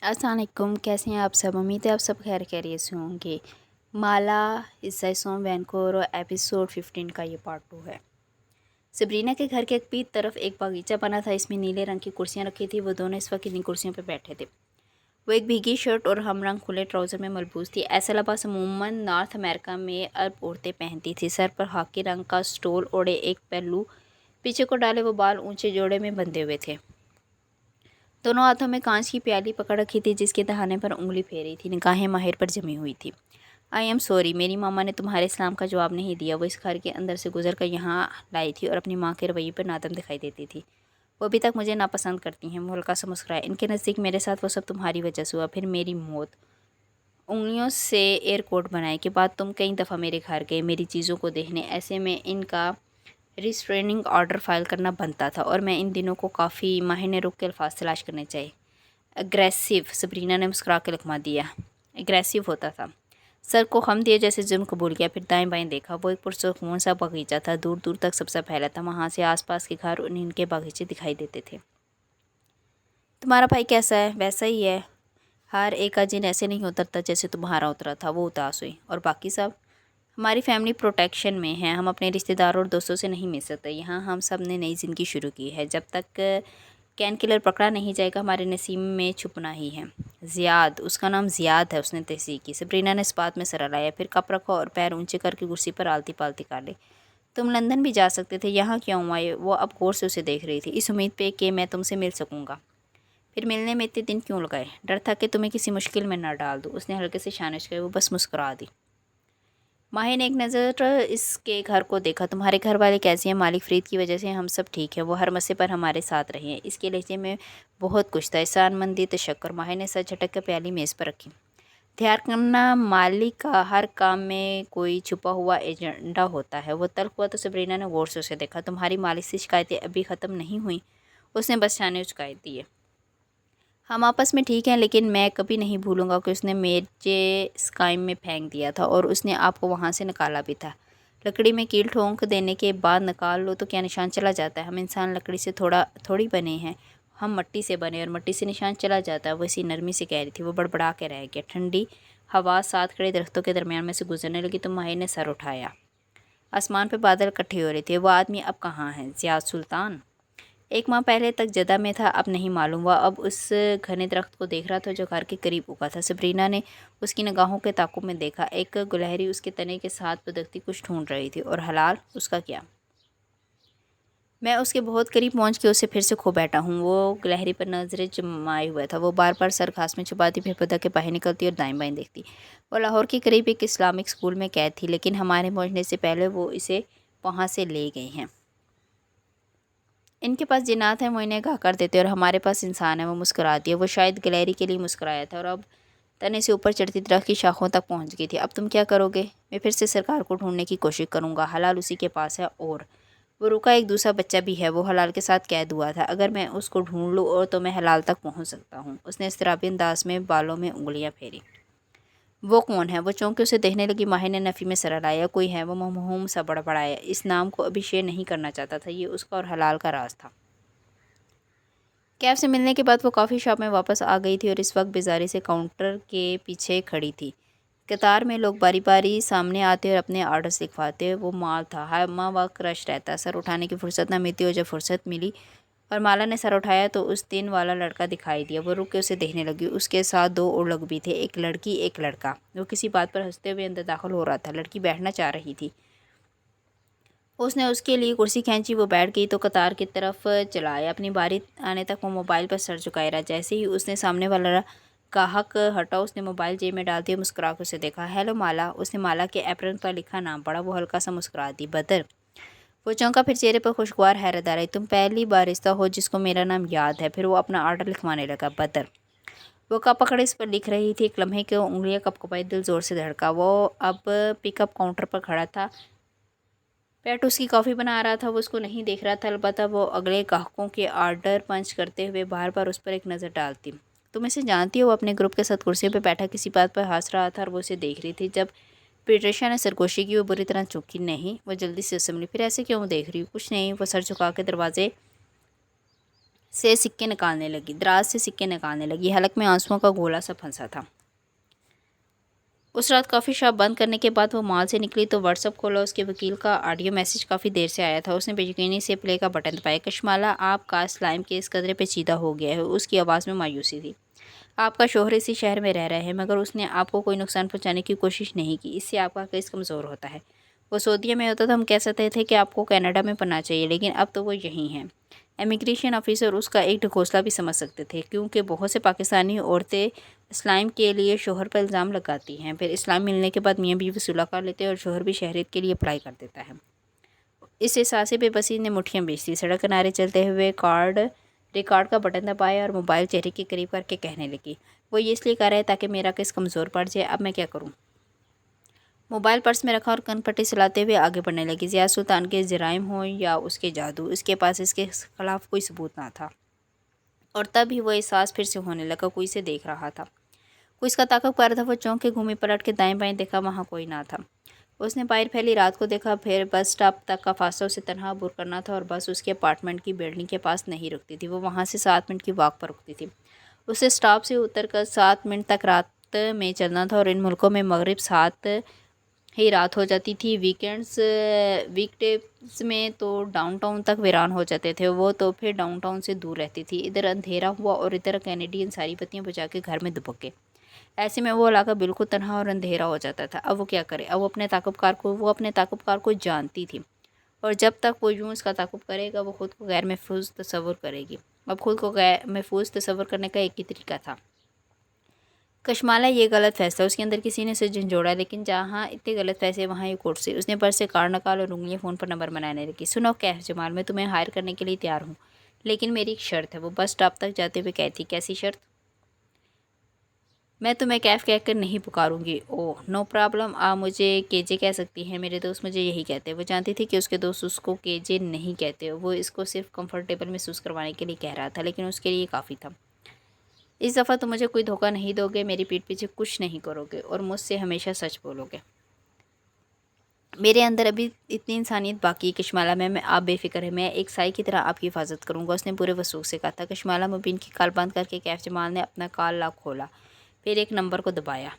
अस्सलाम वालेकुम। कैसे हैं आप सब? उम्मीद है आप सब खैर खैरियत से होंगे। माला हिस्सा सोम वैनकोर और एपिसोड 15 का ये पार्ट 2 है। सबरीना के घर के एक पीछे तरफ एक बागीचा बना था। इसमें नीले रंग की कुर्सियां रखी थी। वो दोनों इस वक्त इन्हीं कुर्सियों पर बैठे थे। वो एक भीगी शर्ट और हम रंग खुले ट्राउज़र में मलबूस थी। ऐसा लिबास अमूमन नॉर्थ अमेरिका में अरब औरतें पहनती थी। सर पर खाकी रंग का स्टोल ओढ़े, एक पहलू पीछे को डाले, वो बाल ऊंचे जोड़े में बंधे हुए थे। दोनों हाथों में कांच की प्याली पकड़ रखी थी जिसके दहाने पर उंगली फेरी थी। निगाहें माहिर पर जमी हुई थी। आई एम सॉरी, मेरी मामा ने तुम्हारे सलाम का जवाब नहीं दिया। वो इस घर के अंदर से गुजर कर यहाँ लाई थी और अपनी माँ के रवैये पर नादम दिखाई देती थी। वो अभी तक मुझे नापसंद करती हैं। वो हल्का सा मुस्कुराया। इनके नज़दीक मेरे साथ वो सब तुम्हारी वजह से हुआ, फिर मेरी मौत। उंगलियों से एयर कोट बनाए के बाद तुम कई दफ़ा मेरे घर गए मेरी चीज़ों को देखने। ऐसे में इनका रिस्ट्रेनिंग ऑर्डर फाइल करना बनता था और मैं इन दिनों को काफ़ी माहिर रुक के अल्फाज तलाश करने चाहिए। अग्रेसिव, सबरीना ने मुस्कुरा के लकमा दिया। एग्रेसिव होता था। सर को खम दिए जैसे जुर्म कबूल किया, फिर दाएं बाएं देखा। वो एक पुरसुकून सा बगीचा था। दूर दूर तक सबसे फैला था। वहाँ से आसपास के घर और इनके बागीचे दिखाई देते थे। तुम्हारा भाई कैसा है? वैसा ही है। हर एक का जिन ऐसे नहीं उतरता जैसे तुम्हारा उतरा था। वो उदास हुई। और बाकी सब? हमारी फैमिली प्रोटेक्शन में है। हम अपने रिश्तेदारों और दोस्तों से नहीं मिल सकते। यहाँ हम सब ने नई ज़िंदगी शुरू की है। जब तक कैन किलर पकड़ा नहीं जाएगा हमारे नसीब में छुपना ही है। ज़ियाद, उसका नाम ज़ियाद है, उसने तहसीक की। सबरीना ने इस बात में सर लाया, फिर कप रखा और पैर ऊंचे करके कुर्सी पर आलती पालती कर ली। तुम लंदन भी जा सकते थे, यहाँ क्यों आए? वो अब गौर से उसे देख रही थी। इस उम्मीद पे कि मैं तुमसे मिल सकूँगा। फिर मिलने में इतने दिन क्यों लगाए? डर था कि तुम्हें किसी मुश्किल में न डाल दूँ। उसने हल्के से शानिश की। वो बस मुस्कुरा दी। माही ने एक नज़र इसके घर को देखा। तुम्हारे घर वाले कैसे हैं? मालिक फरीद की वजह से हम सब ठीक है। वो हर मसले पर हमारे साथ रहे हैं। इसके लहजे में बहुत कुछ था, एहसानमंदी, तशक्कुर। माही ने सर झटक कर प्याली मेज़ पर रखी। ध्यान करना, मालिक का हर काम में कोई छुपा हुआ एजेंडा होता है। वो तल्ख हुआ तो सबरीना ने गौर से उसे देखा। तुम्हारी मालिक से शिकायतें अभी ख़त्म नहीं हुई? उसने बस शाने उचकाई दिए। हम आपस में ठीक हैं, लेकिन मैं कभी नहीं भूलूंगा कि उसने मेरे स्काई में फेंक दिया था और उसने आपको वहाँ से निकाला भी था। लकड़ी में कील ठोंक देने के बाद निकाल लो तो क्या निशान चला जाता है? हम इंसान लकड़ी से थोड़ी बने हैं। हम मट्टी से बने और मट्टी से निशान चला जाता है। वो इसी नरमी से कह रही थी। वो बड़बड़ा के रह गया। ठंडी हवा साथ खड़े दरख्तों के दरमियान में से गुजरने लगी तो माही ने सर उठाया। आसमान पे बादल इकट्ठे हो रहे थे। वो आदमी अब कहाँ है? ज़ियाद सुल्तान एक माह पहले तक जदा में था, अब नहीं मालूम। वह अब उस घने दरख्त को देख रहा था जो घर के करीब उगा था। सबरीना ने उसकी निगाहों के ताकुब में देखा। एक गुलहरी उसके तने के साथ बदकती कुछ ढूंढ रही थी। और हलाल, उसका क्या? मैं उसके बहुत करीब पहुंच के उसे फिर से खो बैठा हूँ। वो गुलहरी पर नजरें जमाए हुआ था। वो बार बार सर घास में छुपाती, फिर पता के बाहर निकलती और दाएं बाएं देखती। वो लाहौर के करीब एक इस्लामिक स्कूल में कैद थी, लेकिन हमारे पहुँचने से पहले वो इसे वहाँ से ले गई हैं। इनके पास जिन्नात हैं, वो इन्हें घा कर देते और हमारे पास इंसान है। वो मुस्कुराती है। वो शायद गिलहरी के लिए मुस्कुराया था और अब तने से ऊपर चढ़ती दरख्त की शाखों तक पहुंच गई थी। अब तुम क्या करोगे? मैं फिर से सरकार को ढूंढने की कोशिश करूंगा। हलाल उसी के पास है। और वो रुका। एक दूसरा बच्चा भी है। वो हलाल के साथ कैद हुआ था। अगर मैं उसको ढूंढ लूँ और तो मैं हलाल तक पहुँच सकता हूँ। उसने इस्तराबी अंदाज में बालों में उंगलियाँ फेरी। वो कौन है? वो चौंक के उसे देखने लगी। माहिर ने नफ़ी में सर हिलाया। कोई है। वो महमूम सा बड़बड़ाया। इस नाम को अभी शेयर नहीं करना चाहता था। ये उसका और हलाल का राज था। कैब से मिलने के बाद वो कॉफ़ी शॉप में वापस आ गई थी और इस वक्त बेजारी से काउंटर के पीछे खड़ी थी। कतार में लोग बारी बारी सामने आते और अपने ऑर्डर्स लिखवाते। वो माल था। हर माँ वक्त रश रहता। सर उठाने की फुर्सत न मिलती और जब फुर्सत मिली और माला ने सर उठाया तो उस दिन वाला लड़का दिखाई दिया। वो रुक के उसे देखने लगी। उसके साथ दो और लोग भी थे, एक लड़की एक लड़का। वो किसी बात पर हंसते हुए अंदर दाखिल हो रहा था। लड़की बैठना चाह रही थी। उसने उसके लिए कुर्सी खींची। वो बैठ गई तो कतार की तरफ चलाया। अपनी बारी आने तक वो मोबाइल पर सर झुकाए रहा। जैसे ही उसने सामने वाला ग्राहक हटा, उसने मोबाइल जेब में डाल दिया। मुस्कुरा कर उसे देखा। हेलो माला। उसने माला के एप्रन पर लिखा नाम पढ़ा। वो हल्का सा मुस्कुरा दी। बदर। वो चौंका, फिर चेहरे पर खुशगवार हैरत आ रही। तुम पहली बारिस्ता हो जिसको मेरा नाम याद है। फिर वो अपना ऑर्डर लिखवाने लगा। बदर। वो कप पकड़े इस पर लिख रही थी। एक लम्हे के उंगलियां कपकपाई, दिल जोर से धड़का। वो अब पिकअप काउंटर पर खड़ा था। पेट उसकी कॉफ़ी बना रहा था। वो उसको नहीं देख रहा था, अलबत्ता वो अगले ग्राहकों के ऑर्डर पंच करते हुए बार बार उस पर एक नज़र डालती। तुम इसे जानती हो? वो अपने ग्रुप के साथ कुर्सी पर बैठा किसी बात पर हंस रहा था और वो उसे देख रही थी। जब पेट्रिशा ने सरगोशी की, वो बुरी तरह चौंकी। नहीं। वो जल्दी से संभली। फिर ऐसे क्यों देख रही हूँ? कुछ नहीं। वो सर झुका के दरवाजे से सिक्के निकालने लगी, दराज से सिक्के निकालने लगी। हलक में आंसुओं का गोला सा फंसा था। उस रात कॉफ़ी शॉप बंद करने के बाद वो मॉल से निकली तो व्हाट्सएप खोला। उसके वकील का ऑडियो मैसेज काफ़ी देर से आया था। उसने बेयकीनी से प्ले का बटन दबाया। कशमाला, आपका स्लाइम के इस कदरे पेचीदा हो गया है। उसकी आवाज़ में मायूसी थी। आपका शोहर इसी शहर में रह रहे हैं, मगर उसने आपको कोई नुकसान पहुंचाने की कोशिश नहीं की। इससे आपका केस कमज़ोर होता है। वो सऊदीया में होता तो हम कह सकते थे कि आपको कनाडा में पढ़ना चाहिए, लेकिन अब तो वो यहीं है। इमिग्रेशन ऑफिसर उसका एक ढकोसला भी समझ सकते थे, क्योंकि बहुत से पाकिस्तानी औरतें इस्लाम के लिए शोहर पर इल्ज़ाम लगाती हैं, फिर इस्लाम मिलने के बाद मियाँ बीवी सुलह कर लेते हैं और शोहर भी शहरियत के लिए अप्लाई कर देता है। इस एहसास से बेबसी ने मुठ्ठियाँ बेच दी। सड़क किनारे चलते हुए रिकॉर्ड का बटन दबाया और मोबाइल चेहरे के करीब करके कहने लगी, वो ये इसलिए कर रहा है ताकि मेरा केस कमज़ोर पड़ जाए। अब मैं क्या करूँ? मोबाइल पर्स में रखा और कनपट्टी चलाते हुए आगे बढ़ने लगी। ज़िया सुल्तान के जराइम हो या उसके जादू, इसके पास इसके खिलाफ कोई सबूत ना था। और तब ही वो एहसास फिर से होने लगा, कोई इसे देख रहा था, कोई इसका ताक़ब कर रहा था। वो चौंक के घूमी, पलट के दाएं बाएं देखा, वहाँ कोई ना था। उसने बाहर फैली रात को देखा। फिर बस स्टॉप तक का फासला उसे तनहा अबूर करना था और बस उसके अपार्टमेंट की बिल्डिंग के पास नहीं रुकती थी। वो वहाँ से 7 मिनट की वॉक पर रुकती थी। उसे स्टॉप से उतर कर 7 मिनट तक रात में चलना था और इन मुल्कों में मगरिब 7 ही रात हो जाती थी। वीकडेज में तो डाउनटाउन तक वीरान हो जाते थे। वो तो फिर डाउनटाउन से दूर रहती थी। इधर अंधेरा हुआ और इधर कैनेडियन सारी बत्तियां बुझा के घर में दुबक गए। ऐसे में वो इलाका बिल्कुल तन्हा और अंधेरा हो जाता था। अब वो क्या करे? अब वो अपने ताक़ुबकार को जानती थी, और जब तक वो यूं इसका ताक़ुब करेगा वो खुद को गैर महफूज तस्वुर करेगी। अब खुद को गैर महफूज तस्वुर करने का एक ही तरीका था। कशमाला, ये गलत फैसला। उसके अंदर किसी ने उसे झंझोड़ा, लेकिन जहाँ इतने गलत फैसले वहाँ एक कुर्सी। उसने पर्स से कार्ड निकाला और उंगलियाँ फ़ोन पर नंबर बनाने लगी। सुनो कैफ जमाल, मैं तुम्हें हायर करने के लिए तैयार हूँ, लेकिन मेरी एक शर्त है। वो बस स्टॉप तक जाते हुए कहती, कैसी शर्त? मैं तुम्हें कैफ कहकर नहीं पुकारूंगी। ओह नो प्रॉब्लम, आप मुझे केजे कह सकती हैं। मेरे दोस्त मुझे यही कहते हैं। वो जानती थी कि उसके दोस्त उसको केजे नहीं कहते, वो इसको सिर्फ कंफर्टेबल महसूस करवाने के लिए कह रहा था, लेकिन उसके लिए काफ़ी था। इस दफ़ा तुम मुझे कोई धोखा नहीं दोगे, मेरी पीठ पीछे कुछ नहीं करोगे और मुझसे हमेशा सच बोलोगे। मेरे अंदर अभी इतनी इंसानियत बाकी है कशमाला में, आप बेफिक्र है, मैं एक साई की तरह आपकी हिफाजत करूँगा। उसने पूरे वसूख से कहा था। कशमाला मुबीन की कॉल बंद करके कैफ जमाल ने अपना कॉल लॉक खोला, फिर एक नंबर को दबाया।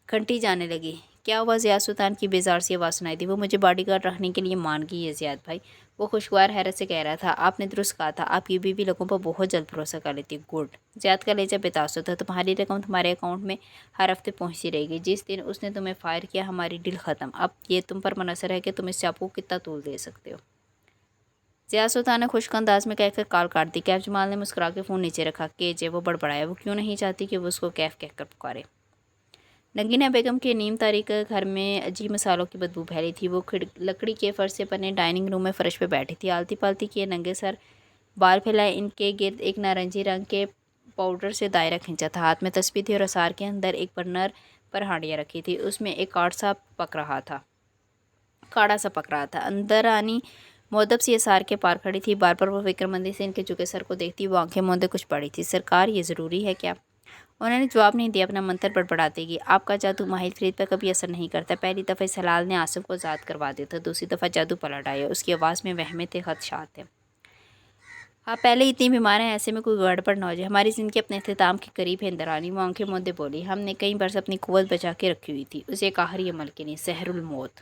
घंटी जाने लगी। क्या हुआ? ज़िया सुल्तान की बेजार सी आवाज़ सुनाई दी। वो मुझे बॉडीगार्ड रखने के लिए मान गई है ज़ियाद भाई, वो खुशगवार हैरत से कह रहा था। आपने दुरुस्त कहा था, आपकी बीवी लोगों पर बहुत जल्द भरोसा कर लेती है। गुड। ज़ियाद का लहजा बेतासुर था। तुम्हारी रकम तुम्हारे अकाउंट में हर हफ्ते पहुँचती रहेगी। जिस दिन उसने तुम्हें फायर किया हमारी डील ख़त्म। अब ये तुम पर मुनहसर है कि तुम इससे आपको कितना तूल दे सकते हो। ज़िया सुल्तान ने खुश्क अंदाज में कहकर कॉल काट दी। कैफ जमाल ने मुस्कुरा के फ़ोन नीचे रखा। केजे, वो बड़बड़ाया। वो क्यों नहीं चाहती कि वो उसको कैफ कहकर पुकारे। नगीना बेगम के नीम तारीख घर में अजीब मसालों की बदबू फैली थी। वो लकड़ी के फर्श से बने डाइनिंग रूम में फ़र्श पे बैठी थी, आलती पालती किए नंगे सर बाल फैलाए। इनके गिर्द एक नारंगी रंग के पाउडर से दायरा खींचा था। हाथ में तस्बीह थी और असार के अंदर एक बर्नर पर हांडियाँ रखी थी। उसमें एक काढ़ा सा पक रहा था। अंदर आनी मोहद्दब सी असार के पार खड़ी थी। बार बार वो फिक्रमंदी से इनके झुके सर को देखती। वो आंखें मूंदे कुछ पड़ी थी। सरकार, ये ज़रूरी है क्या? उन्होंने जवाब नहीं दिया। अपना मंत्र बड़बड़ाते गई। आपका जादू माहिर फरीद पर कभी असर नहीं करता। पहली दफ़ा इस हलाल ने आसिफ को आज़ाद करवा दिया था, दूसरी दफ़ा जादू पलट आया। उसकी आवाज़ में वहमे थे, खदशात थे। आप पहले इतनी बीमार हैं, ऐसे में कोई गड़बड़ ना हो जाए। हमारी ज़िंदगी अपने अख्ताम के करीब है इंद्रानी। वो आंखें मूंदे बोली। हमने कई बरस अपनी कुव्वत बचा के रखी हुई थी, उसे एक आखिरी अमल के लिए, सहरुल मौत।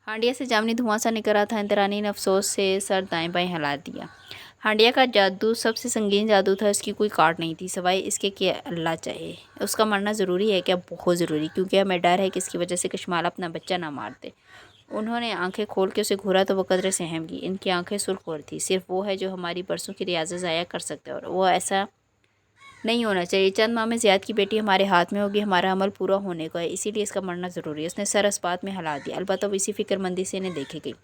हांडिया से जामनी धुआं सा निकल रहा था। इंद्रानी ने अफसोस से सर दाएं बाएं हिला दिया। हांडिया का जादू सबसे संगीन जादू था। इसकी कोई काट नहीं थी, सिवाय इसके कि अल्लाह चाहे। उसका मरना ज़रूरी है क्या? बहुत ज़रूरी, क्योंकि हमें डर है कि इसकी वजह से कशमाला अपना बच्चा ना मार दे। उन्होंने आंखें खोल के उसे घूरा तो वो कदरे सहम गई। इनकी आंखें सुर्ख हो रही थी। सिर्फ वो है जो हमारी बरसों की रियाजत ज़ाया कर सकते हैं, और वो ऐसा नहीं होना चाहिए। चंद माह में ज़ियाद की बेटी हमारे हाथ में होगी। हमारा अमल पूरा होने को है, इसीलिए इसका मरना ज़रूरी है। उसने सर इस्पात में हिला दिया। अलबत्ता वो इसी फिक्रमंदी से इन्हें देखेगी।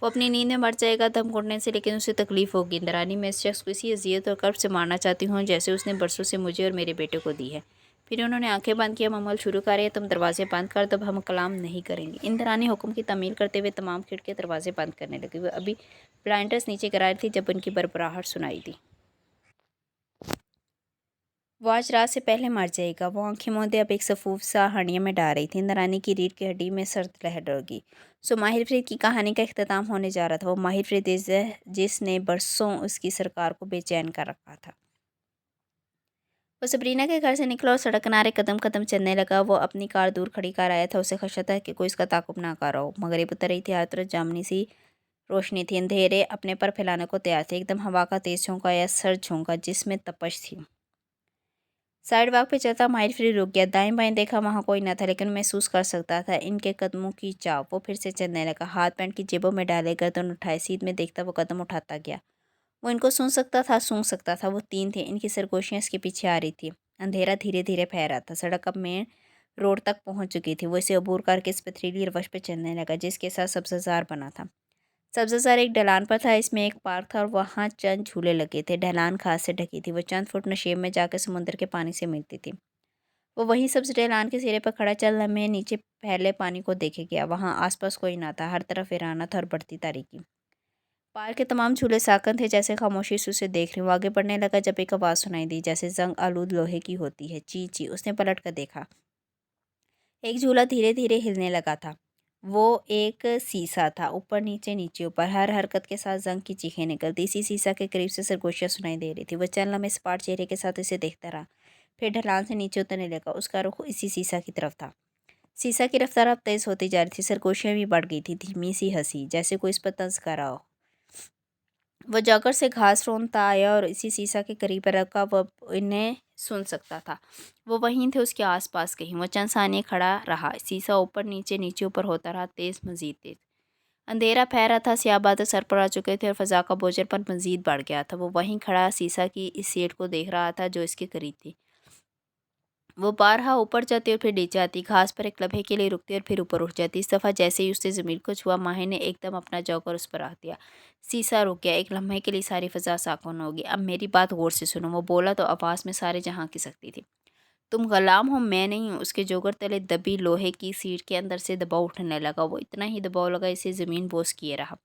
वो अपनी नींद में मर जाएगा दम घुटने से, लेकिन उसे तकलीफ़ होगी। इंद्रानी, मैं इस शख्स को इसी अजियत और कर्ब से मारना चाहती हूँ जैसे उसने बरसों से मुझे और मेरे बेटे को दी है। फिर उन्होंने आंखें बंद किया। हम अमल शुरू करें, तुम दरवाजे बंद कर, तब हम कलाम नहीं करेंगे। इंद्रानी हुक्म की तामील करते हुए तमाम खिड़की दरवाजे बंद करने लगी। वो अभी ब्लाइंडर्स नीचे गिरा रही थी जब उनकी बरबराहट सुनाई दी। वो आज रात से पहले मर जाएगा। वो आंखें मूंदे अब एक सफूफ सा हंडिया में डाल रही थी। इंद्रानी की रीढ़ की हड्डी में सर्द लहर होगी। सो माहिर फरीद की कहानी का इख्तिताम होने जा रहा था। वो माहिर फरीद जिसने बरसों उसकी सरकार को बेचैन कर रखा था। वो सबरीना के घर से निकला और सड़क किनारे कदम कदम चलने लगा। वो अपनी कार दूर खड़ी कर आया था। उसे खदशा था कि कोई इसका ताकुब ना कर रहा हो। मगरिब उतर रही थी। हर तरफ जामनी सी रोशनी थी। अंधेरे अपने पर फैलाने को तैयार थे। एकदम हवा का तेज झोंका या सर्द झोंका जिसमें तपश थी। साइड वॉक पे चलता माहिर फिर रुक गया। दाएं बाएं देखा, वहाँ कोई न था, लेकिन महसूस कर सकता था इनके कदमों की चाव। वो फिर से चलने लगा। हाथ पैंट की जेबों में डाले, गर्दन उठाए। सीध में देखता वो कदम उठाता गया। वो इनको सुन सकता था, सूंघ सकता था। वो तीन थे। इनकी सरगोशियाँ इसके पीछे आ रही थी। अंधेरा धीरे धीरे फैल रहा था। सड़क अब मेन रोड तक पहुंच चुकी थी। वो इसे अबूर करके इस पथरीली रवश पे चलने लगा जिसके साथ सब्ज़ार बना था। सब्ज़ार एक ढलान पर था। इसमें एक पार्क था और वहाँ चंद झूले लगे थे। ढलान घास से ढकी थी। वो चंद फुट नशेब में जाकर समुद्र के पानी से मिलती थी। वो वहीं सब्ज़ ढलान के सिरे पर खड़ा चंद लम्हे नीचे फैले पानी को देखे गया। वहाँ आसपास कोई ना था। हर तरफ वीराना था और बढ़ती तारीकी। पार्क के तमाम झूले साकन थे, जैसे खामोशी से उसे देख रहे। वो आगे बढ़ने लगा जब एक आवाज़ सुनाई दी, जैसे जंग आलूद लोहे की होती है। ची ची। उसने पलट कर देखा। एक झूला धीरे धीरे हिलने लगा था। वो एक सीसा था। ऊपर नीचे, नीचे ऊपर। हर हरकत के साथ जंग की चीखें निकलती। इसी सीसा के करीब से सरगोशियाँ सुनाई दे रही थी। वह चंद लम्हे सपाट चेहरे के साथ इसे देखता रहा। फिर ढलान से नीचे उतरने लगा। उसका रुख इसी सीसा की तरफ था। सीसा की रफ्तार अब तेज होती जा रही थी। सरगोशियाँ भी बढ़ गई थी। धीमी सी हंसी, जैसे कोई इस पर तंज कर रहा हो। वह जाकर से घास रोंदता आया और इसी सीसा के करीब रखा। वह इन्हें सुन सकता था। वो वहीं थे, उसके आसपास कहीं। वह चंद सानिये खड़ा रहा। सीसा ऊपर नीचे, नीचे ऊपर होता रहा, तेज, मजीद तेज। अंधेरा फैल रहा था। स्याह बादल सर पर आ चुके थे और फजा का बोझलपन मजीद बढ़ गया था। वो वहीं खड़ा सीसा की इस सीट को देख रहा था जो इसके करीब थी। वो बारहा ऊपर जाती और फिर नीचे आती। घास पर एक लम्हे के लिए रुकती और फिर ऊपर उठ जाती। इस दफ़ा जैसे ही उसने ज़मीन को छुआ, माहिर ने एकदम अपना जौकर उस पर रख दिया। सीसा रुक गया। एक लम्हे के लिए सारी फ़ज़ा साकुन होगी। अब मेरी बात गौर से सुनो। वो बोला तो आवाज़ में सारे जहाँ की सकती थी। तुम ग़ुलाम हो, मैं नहीं हूँ। उसके जोगर तले दबी लोहे की सीट के अंदर से दबाव उठने लगा। वो इतना ही दबाव लगा, इसे ज़मीन बोस किए रहा।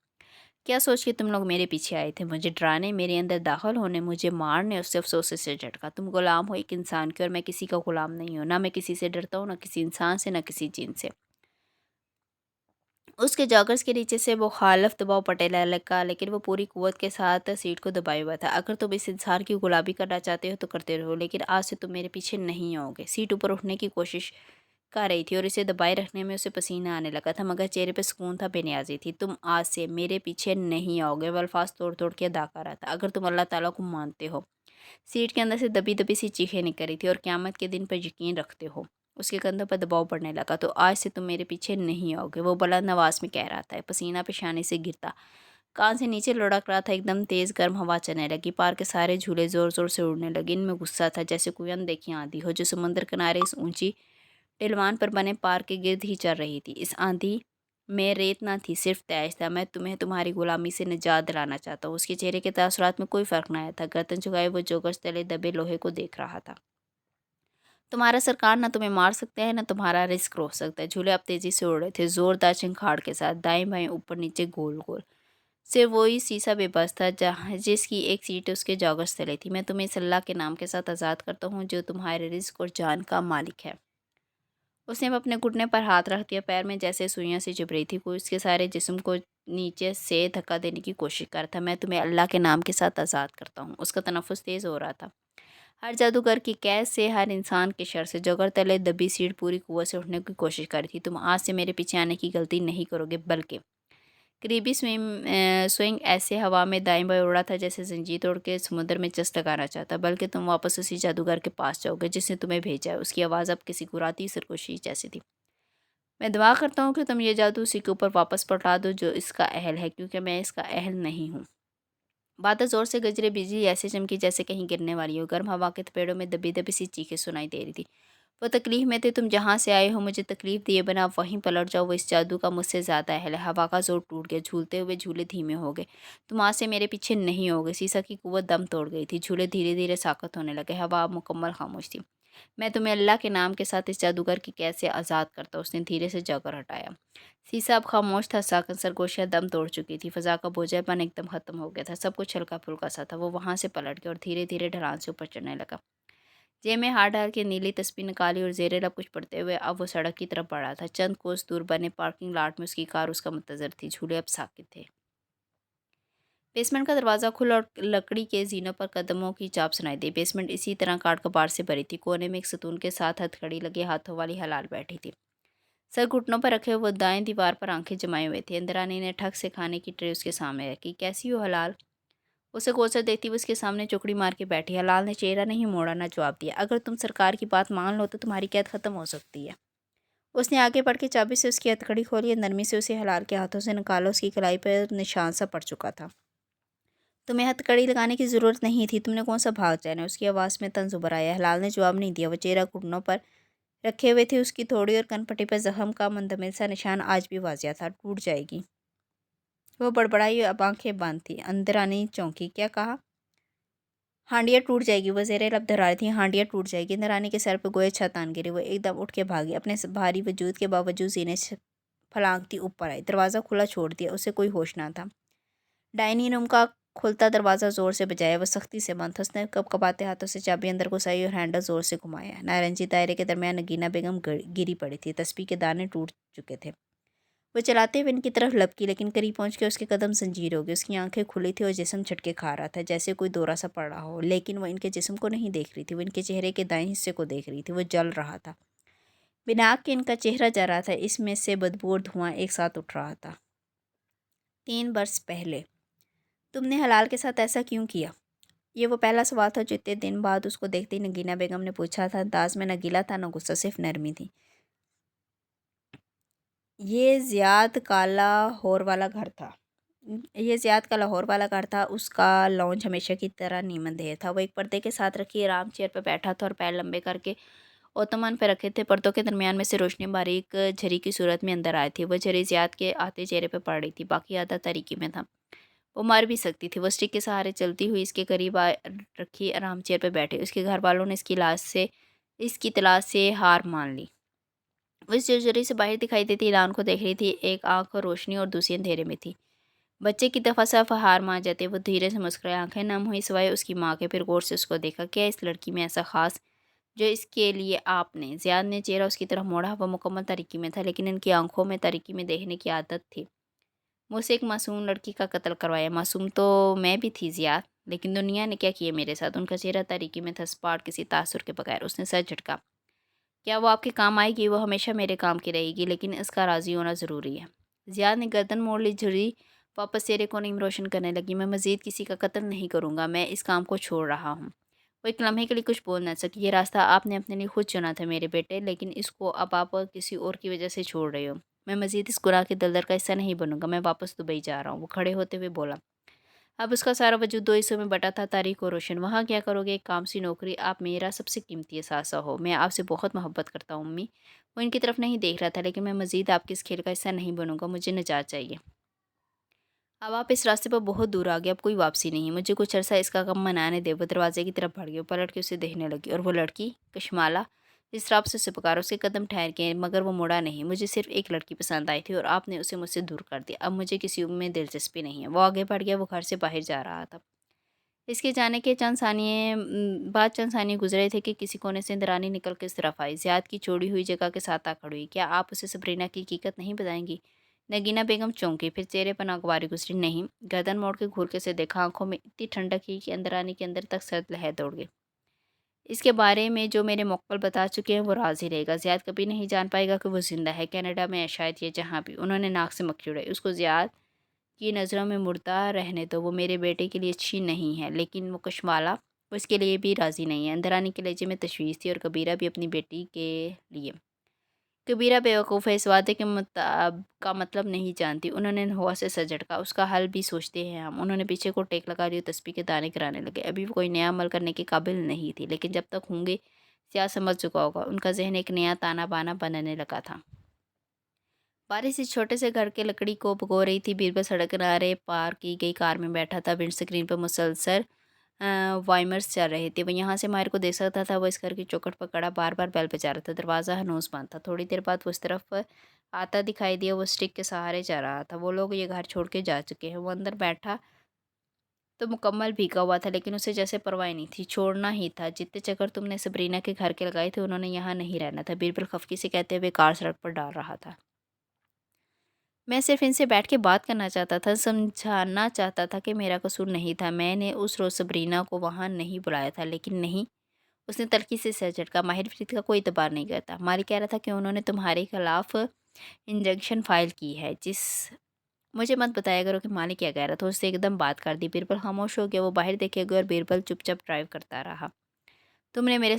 क्या सोच के तुम लोग मेरे पीछे आए थे? मुझे डराने, मेरे अंदर दाखिल होने, मुझे मारने? उससे अफसोस से झटका। तुम गुलाम हो एक इंसान के और मैं किसी का गुलाम नहीं हूँ। ना मैं किसी से डरता हूँ, ना किसी इंसान से, ना किसी जिन से। उसके जॉगर्स के नीचे से वो खालफ दबाव पटेला लगा, लेकिन वो पूरी कुव्वत के साथ सीट को दबाए हुआ था। अगर तुम इस इंसान की गुलामी करना चाहते हो तो करते रहो, लेकिन आज से तुम मेरे पीछे नहीं आओगे। सीट ऊपर उठने की कोशिश कर रही थी और इसे दबाए रखने में उसे पसीना आने लगा था, मगर चेहरे पे सुकून था, बेनियाजी थी। तुम आज से मेरे पीछे नहीं आओगे। वो अल्फाज तोड़ तोड़ के अदा कर रहा था। अगर तुम अल्लाह ताला को मानते हो। सीट के अंदर से दबी दबी सी चीखें निकल रही थी। और क़यामत के दिन पर यकीन रखते हो। उसके कंधों पर दबाव पड़ने लगा। तो आज से तुम मेरे पीछे नहीं आओगे। वो बुलंद आवाज़ में कह रहा था। पसीना पेशानी से गिरता, कान से नीचे लुढ़क रहा था। एकदम तेज़ गर्म हवा चलने लगी। पार्क के सारे झूले ज़ोर ज़ोर से उड़ने लगे। इनमें गुस्सा था, जैसे कोई अनदेखी आंधी हो जो समुद्र किनारे इस ऊंची ढलवान पर बने पार्क के गिर्द ही चल रही थी। इस आंधी में रेत ना थी, सिर्फ तैश था। मैं तुम्हें तुम्हारी गुलामी से निजात दिलाना चाहता हूँ। उसके चेहरे के तासुरात में कोई फ़र्क न आया था। गर्दन झुकाए वो जोगर्स तले दबे लोहे को देख रहा था। तुम्हारा सरकार न तुम्हें मार सकता है, न तुम्हारा रिस्क रोक सकता है। झूले अब तेजी से उड़ रहे थे, जोरदार चिंखाड़ के साथ, दाएं बाएं, ऊपर नीचे, गोल गोल। सिर्फ वही सीसा बेबस था जहाँ जिसकी एक सीट उसके जॉगर्स तले थी। मैं तुम्हें इस अल्लाह के नाम के साथ आज़ाद करता हूँ जो तुम्हारे रिस्क और जान का मालिक है। उसने अपने घुटने पर हाथ रख दिया। पैर में जैसे सुइयां सी चुभ रही थी। कोई उसके सारे जिस्म को नीचे से धक्का देने की कोशिश कर रहा था। मैं तुम्हें अल्लाह के नाम के साथ आज़ाद करता हूँ। उसका तनफ़ुस तेज़ हो रहा था। हर जादूगर की कैद से, हर इंसान के शर से। जोगर तले दबी सीट पूरी कुव्वत से उठने की कोशिश कर रही थी। तुम आज से मेरे पीछे आने की गलती नहीं करोगे, बल्कि करीबी स्विंग ऐसे हवा में दाएं बाएं उड़ा था जैसे जंजीर तोड़ के समुद्र में चस लगाना चाहता। बल्कि तुम वापस उसी जादूगर के पास जाओगे जिसने तुम्हें भेजा है। उसकी आवाज़ अब किसी गुराती सरगोशी जैसी थी। मैं दुआ करता हूँ कि तुम ये जादू उसी के ऊपर वापस पलटा दो जो इसका अहल है, क्योंकि मैं इसका अहल नहीं हूँ। बादल जोर से गजरे, बिजली ऐसे चमकी जैसे कहीं गिरने वाली हो। गर्म हवा के थपेड़ों में दबी दबी सी चीखें सुनाई दे रही थी। वो तकलीफ में थे। तुम जहाँ से आए हो मुझे तकलीफ दिए बिना वहीं पलट जाओ। वो इस जादू का मुझसे ज़्यादा अहल है। हवा का जोर टूट गया। झूलते हुए झूले धीमे हो गए। तुम आज से मेरे पीछे नहीं होगे। सीसा की कुव्वत दम तोड़ गई थी। झूले धीरे धीरे साकत होने लगे। हवा अब मुकम्मल खामोश थी। मैं तुम्हें अल्लाह के नाम के साथ इस जादूगर की कैद से आज़ाद करता हूँ। उसने धीरे से जाकर हटाया। शीशा अब खामोश था। साकन सरगोशियाँ दम तोड़ चुकी थी। फ़ज़ा का बोझलपन एकदम ख़त्म हो गया था। सब कुछ हल्का फुल्का सा था। वो वहाँ से पलट गया और धीरे धीरे ढलान से ऊपर चढ़ने लगा। जेब में हाथ डाल के नीली तस्वीर निकाली और ज़ेरे लब कुछ पढ़ते हुए अब वो सड़क की तरफ बढ़ा था। चंद कोस दूर बने पार्किंग लॉट में उसकी कार उसका मुंतजर थी। झूले अब साकित थे। बेसमेंट का दरवाज़ा खुला और लकड़ी के जीनों पर कदमों की चाप सुनाई दी। बेसमेंट इसी तरह काट कबाड़ से भरी थी। कोने में एक सतून के साथ हथकड़ी लगे हाथों वाली हलाल बैठी थी। सर घुटनों पर रखे वो दाएं दीवार पर आंखें जमाए हुए थे। इंद्रानी ने ठग से खाने की ट्रे उसके सामने रखी। कैसी हो हलाल? उसे कोसर देखती हुई उसके सामने चुकड़ी मार के बैठी। हलाल ने चेहरा नहीं मोड़ा, न जवाब दिया। अगर तुम सरकार की बात मान लो तो तुम्हारी कैद खत्म हो सकती है। उसने आगे बढ़ के चाबी से उसकी हथकड़ी खोली और नरमी से उसे हलाल के हाथों से निकाला। उसकी कलाई पर निशान सा पड़ चुका था। तुम्हें हथकड़ी लगाने की ज़रूरत नहीं थी, तुमने कौन सा भाग जाना? उसकी आवाज़ में तंज उभर आया। हलाल ने जवाब नहीं दिया। वो चेहरा घुटनों पर रखे हुए थे। उसकी थोड़ी और कनपट्टी पर जख्म का मुंदमिल सा निशान आज भी वाजिया था। टूट जाएगी। वो बड़बड़ाई, अब आंखें बंद थी। अंदर आनी चौंकी। क्या कहा? हांडिया टूट जाएगी। वो ज़ेरे लब धरा रही थी। हांडिया टूट जाएगी। इंद्रानी के सर पर गोए छत आन गिरी। वो एकदम उठ के भागी। अपने भारी वजूद के बावजूद सीने से फलांगती ऊपर आई। दरवाज़ा खुला छोड़ दिया। उसे कोई होश ना था। डाइनिंग रूम का खुलता दरवाज़ा ज़ोर से बजाया। वो सख्ती से बंद था। उसने कपकपाते हाथों से चाबी अंदर घुसाई और हैंडल ज़ोर से घुमाया। नारंगी दायरे के दरमियान नगीना बेगम गिरी पड़ी थी। तस्बीह के दाने टूट चुके थे। वो चलाते हुए इनकी तरफ लपकी, लेकिन करीब पहुंच के उसके कदम जंजीर हो गए। उसकी आंखें खुली थी और जिस्म झटके खा रहा था, जैसे कोई दौरा सा पड़ रहा हो। लेकिन वो इनके जिस्म को नहीं देख रही थी। वो इनके चेहरे के दाएं हिस्से को देख रही थी। वो जल रहा था। बिना आग के इनका चेहरा जल रहा था। इसमें से बदबू और धुआं एक साथ उठ रहा था। 3 बरस पहले तुमने हलाल के साथ ऐसा क्यों किया? ये वो पहला सवाल था जो इतने दिन बाद उसको देखते ही नगीना बेगम ने पूछा था। अंदाज में न गिला था न गुस्सा, सिर्फ नरमी थी। ये ज़ियाद का लाहौर वाला घर था। उसका लॉन्च हमेशा की तरह नीमंदेह था। वो एक पर्दे के साथ रखी आराम चेयर पर बैठा था और पैर लंबे करके ओतमन पर रखे थे। पर्दों के दरमियान में से रोशनी बारीक झरी की सूरत में अंदर आई थी। वो झरी ज़ियाद के आते चेहरे पर पड़ रही थी। बाकी आधा तारीकी में था। वो मर भी सकती थी। वो स्टिक के सहारे चलती हुई इसके करीब रखी आराम चेयर पर बैठे। उसके घर वालों ने इसकी तलाश से हार मान ली। वो इस जर्जरी से बाहर दिखाई देती ऐलान को देख रही थी। एक आंख रोशनी और दूसरी अंधेरे में थी। बच्चे की दफ़ा साफ हार मान जाते। वो धीरे से मुस्कुराए। आंखें नम हुई सिवाय उसकी माँ के। फिर गौर से उसको देखा। क्या इस लड़की में ऐसा खास जो इसके लिए आपने? ज़ियाद ने चेहरा उसकी तरफ मोड़ा। वह मुकम्मल तारीकी में था, लेकिन इनकी आंखों में तारीकी में देखने की आदत थी। मुझसे एक मासूम लड़की का कत्ल करवाया। मासूम तो मैं भी थी ज़ियाद, लेकिन दुनिया ने क्या किया मेरे साथ? उनका चेहरा तारीकी में था, स्पॉट किसी तासुर के बगैर। उसने सर झटका। क्या वो आपके काम आएगी? वो हमेशा मेरे काम की रहेगी, लेकिन इसका राज़ी होना ज़रूरी है। ज़ियाद ने गर्दन मोड़ ली। झुर्री वापस चेहरे को नीम रोशन करने लगी। मैं मज़ीद किसी का कत्ल नहीं करूँगा। मैं इस काम को छोड़ रहा हूँ। वो एक लम्हे के लिए कुछ बोल न सकी। ये रास्ता आपने अपने लिए खुद चुना था मेरे बेटे, लेकिन इसको अब आप किसी और की वजह से छोड़ रहे हो। मैं मज़ीद इस गुनाह के दलदल का हिस्सा नहीं बनूंगा। मैं वापस दुबई जा रहा हूँ। वो खड़े होते हुए बोला। अब उसका सारा वजूद 2 हिस्सों में बटा था, तारीख और रोशन। वहाँ क्या करोगे? एक काम सी नौकरी। आप मेरा सबसे कीमती एहसासा हो। मैं आपसे बहुत मोहब्बत करता हूँ अम्मी। वो इनकी तरफ नहीं देख रहा था। लेकिन मैं मज़ीद आपके इस खेल का हिस्सा नहीं बनूंगा। मुझे निजात चाहिए। अब आप इस रास्ते पर बहुत दूर आ गए। अब कोई वापसी नहीं। मुझे कुछ अर्सा इसका गम मनाने दे। वो दरवाजे की तरफ बढ़ गई। वो पलट के उसे देखने लगी। और वो लड़की कशमाला इस रात से पुकारा। उसके कदम ठहर गए, मगर वो मुड़ा नहीं। मुझे सिर्फ एक लड़की पसंद आई थी और आपने उसे मुझसे दूर कर दिया। अब मुझे किसी में दिलचस्पी नहीं है। वो आगे बढ़ गया। वो घर से बाहर जा रहा था। इसके जाने के चंद सानिये गुजरे थे कि किसी कोने से इंद्रानी निकल के इस तरफ आई। ज़ियाद की छोड़ी हुई जगह के साथ आ खड़ी हुई। क्या आप उसे सबरीना की हकीकत नहीं बताएंगी? नगीना बेगम चौंकी। फिर चेहरे पर नागवारी गुजरी। नहीं। गर्दन मोड़ के घूर के से देखा। आंखों में इतनी ठंडक ही कि इंद्रानी के अंदर तक सर्द लहर दौड़ गई। इसके बारे में जो मेरे मोक्कल बता चुके हैं वो राज ही रहेगा। ज़ियाद कभी नहीं जान पाएगा कि वो जिंदा है, कनाडा में या शायद ये जहाँ भी। उन्होंने नाक से मक्खी उड़ाई। उसको ज़ियाद की नज़रों में मुर्दा रहने दो। वो मेरे बेटे के लिए अच्छी नहीं है, लेकिन वो कशमाला वो इसके लिए भी राज़ी नहीं है। इंद्रानी के लहजे में तशवीश थी और कबीरा भी अपनी बेटी के लिए। कबीरा बेवकूफ़ है, इस वादे के का मतलब नहीं जानती। उन्होंने हवा से सर झटका। उसका हल भी सोचते हैं हम। उन्होंने पीछे को टेक लगा लिया। तस्बीह के दाने गिराने लगे। अभी वो कोई नया अमल करने के काबिल नहीं थी, लेकिन जब तक होंगे क्या समझ चुका होगा। उनका जहन एक नया ताना बाना बनने लगा था। बारिश इस छोटे से घर के लकड़ी को भगो रही थी। बीरबल सड़क किनारे पार की गई कार में बैठा था। विंड स्क्रीन पर मुसलसल वाइमर्स चल रहे थे। वो यहाँ से माहिर को देख सकता था। वो इस घर की चौखट पर खड़ा बार बार बेल बजा रहा था। दरवाज़ा हनूस बंद था। थोड़ी देर बाद वो इस तरफ आता दिखाई दिया। वो स्टिक के सहारे जा रहा था। वो लोग ये घर छोड़ के जा चुके हैं। वो अंदर बैठा तो मुकम्मल भीगा हुआ था, लेकिन उसे जैसे परवाह नहीं थी, छोड़ना ही था। जितने चक्कर तुमने सबरीना के घर के लगाए थे, उन्होंने यहाँ नहीं रहना था, बीरबल खफकी से कहते हुए कार सड़क पर डाल रहा था। मैं सिर्फ इनसे बैठ के बात करना चाहता था, समझाना चाहता था कि मेरा कसूर नहीं था। मैंने उस रोज़ सबरीना को वहाँ नहीं बुलाया था, लेकिन नहीं, उसने तल्खी से सर झटका। माहिर फरीद का कोई एतबार नहीं करता। मालिक कह रहा था कि उन्होंने तुम्हारे खिलाफ इंजंक्शन फाइल की है। जिस मुझे मत बताया करो कि मालिक क्या कह रहा था, उससे एकदम बात कर दी। बीरबल खामोश हो गया। वो बाहर देखेगा और बीरबल चुपचाप ड्राइव करता रहा। तुम मेरे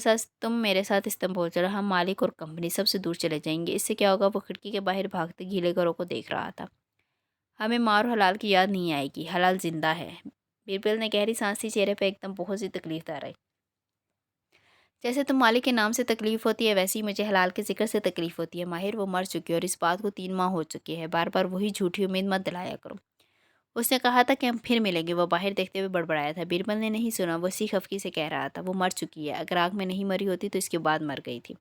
साथ इस्तांबुल चलो, हम मालिक और कंपनी सबसे दूर चले जाएंगे। इससे क्या होगा? वो खिड़की के बाहर भागते गीले घरों को देख रहा था। हमें माँ और हलाल की याद नहीं आएगी, हलाल जिंदा है। बीरबल ने गहरी सांस ली, चेहरे पर एकदम बहुत सी तकलीफ आ रही। जैसे तुम मालिक के नाम से तकलीफ होती है, वैसे ही मुझे हलाल के जिक्र से तकलीफ होती है। माहिर, वो मर चुकी है और इस बात को 3 माह हो चुके हैं। बार बार वही झूठी उम्मीद मत दिलाया करो। उसने कहा था कि हम फिर मिलेंगे। वो बाहर देखते हुए बड़बड़ाया था। बीरबल ने नहीं सुना। वो सी खफकी से कह रहा था, वो मर चुकी है। अगर आग में नहीं मरी होती तो इसके बाद मर गई थी।